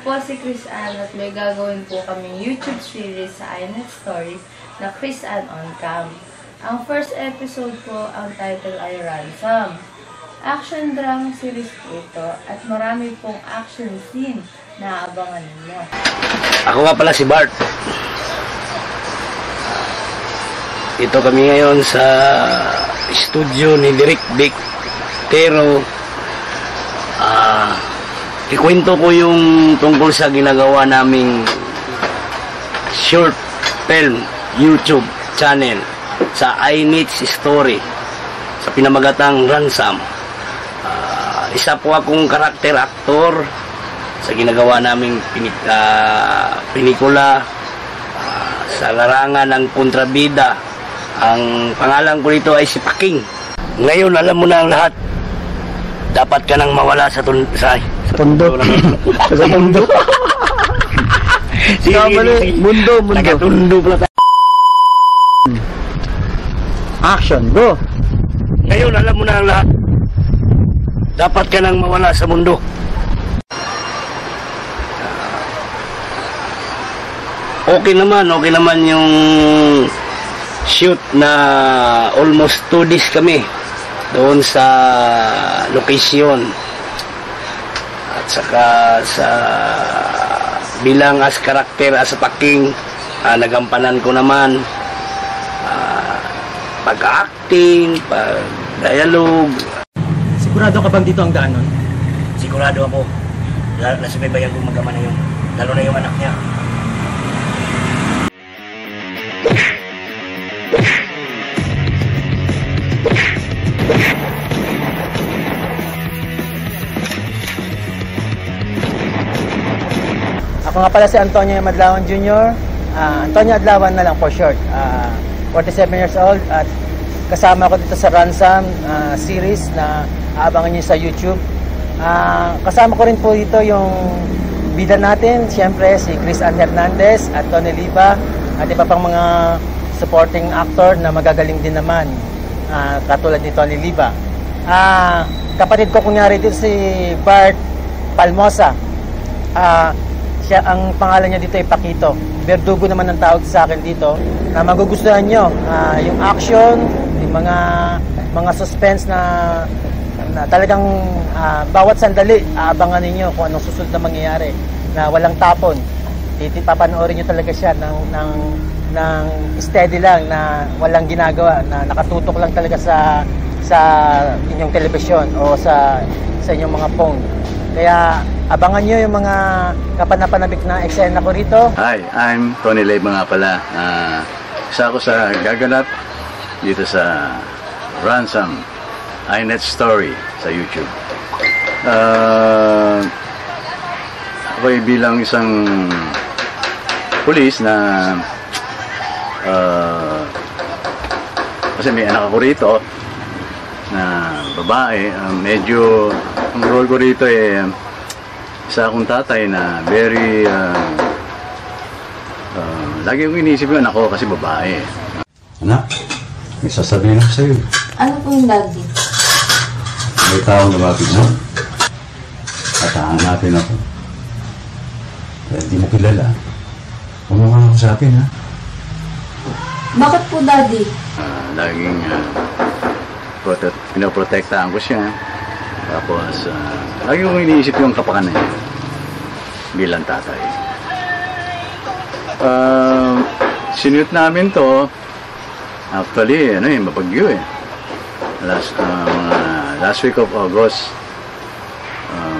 po si Chris Ann at may gagawin po kaming YouTube series sa iNet Story na Chris Ann on Cam. Ang first episode po, ang title ay Ransom. Action drama series po ito at marami pong action scene na abangan ninyo. Ako nga pala si Bart. Ito kami ngayon sa studio ni Direk Dick Pero ikwento ko yung tungkol sa ginagawa naming short film YouTube channel sa iNet Story sa pinamagatang Ransom. Isa po akong karakter actor sa ginagawa naming pelikula sa larangan ng kontrabida. Ang pangalan ko dito ay si Paking. Ngayon alam mo na ang lahat. Dapat ka nang mawala sa tondo. Sa tondo. Mundo. Nagatundo pala tayo. Action, go! Ngayon alam mo na ang lahat. Dapat ka nang mawala sa mundo. Okay naman yung shoot na almost 2 days kami doon sa location. At saka sa bilang as karakter as Paking, nagampanan ko naman pag-acting, pag-dialogue. Sigurado ka bang dito ang daanon? Sigurado ako. Nasubaybayan kong mag-ama na yun. Lalo na yung anak niya. Ako nga pala si Antonio Adlawan Jr. Antonio Adlawan na lang for short. 47 years old at kasama ko dito sa Ransom series na aabangan nyo sa YouTube. Kasama ko rin po dito yung bida natin, siyempre si Chris Ann Hernandez at Tony Liba at iba pang mga supporting actor na magagaling din naman katulad ni Tony Liba. Kapatid ko kunyari dito si Bart Palmosa. Siya, ang pangalan niya dito ay Pakito. Verdugo naman ang tawag sa akin dito. Na magugustuhan nyo yung action, yung mga suspense na talagang bawat sandali aabangan ninyo kung anong susunod na mangyayari na walang tapon. Papanoorin nyo talaga siya ng steady lang na walang ginagawa, na nakatutok lang talaga sa inyong telebisyon o sa inyong mga phone. Kaya abangan nyo yung mga kapanapanabik na eksena ko rito. Hi, I'm Tony Liba nga pala. Isa ako sa gaganap dito sa Ransom iNet Story sa YouTube. Ako ay bilang isang pulis na kasi may anak ako rito na babae. Medyo ang role ko rito ay isa akong tatay na very lagi kong inisip yung anak ko kasi babae. Anak, may sasabihin ako sa'yo. Ano po yung daddy? May taong lumapit mo. Tatahan natin ako. Kaya hindi mo kilala. Huwag mo nga ako sa akin, ha? Bakit po daddy? Laging pinoprotektahan ko siya. Tapos, lagi kong iniisip yung kapakanan niya bilang tatay. Sinute namin to. Actually, mapagyo eh. Last week of August,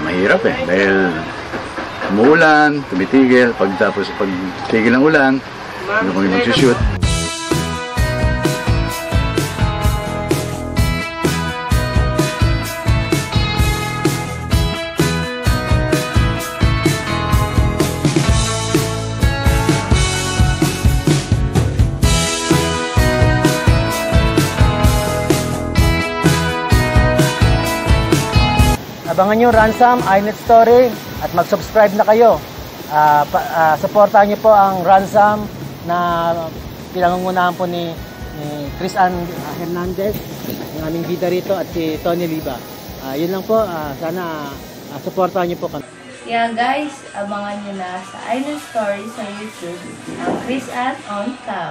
mahirap eh. Dahil umuulan, tumitigil. Pagtapos, pagtigil ng ulan, hindi kami magsushoot. Abangan nyo Ransom iNet Story at mag-subscribe na kayo. Supportahan nyo po ang Ransom na pinangungunahan po ni Chris Ann Hernandez, yung aming bida rito, at si Tony Liba. Yun lang po, sana supportahan nyo po kami. Kaya guys, abangan nyo na sa Ines Story sa YouTube ang Chris Ann on Cam.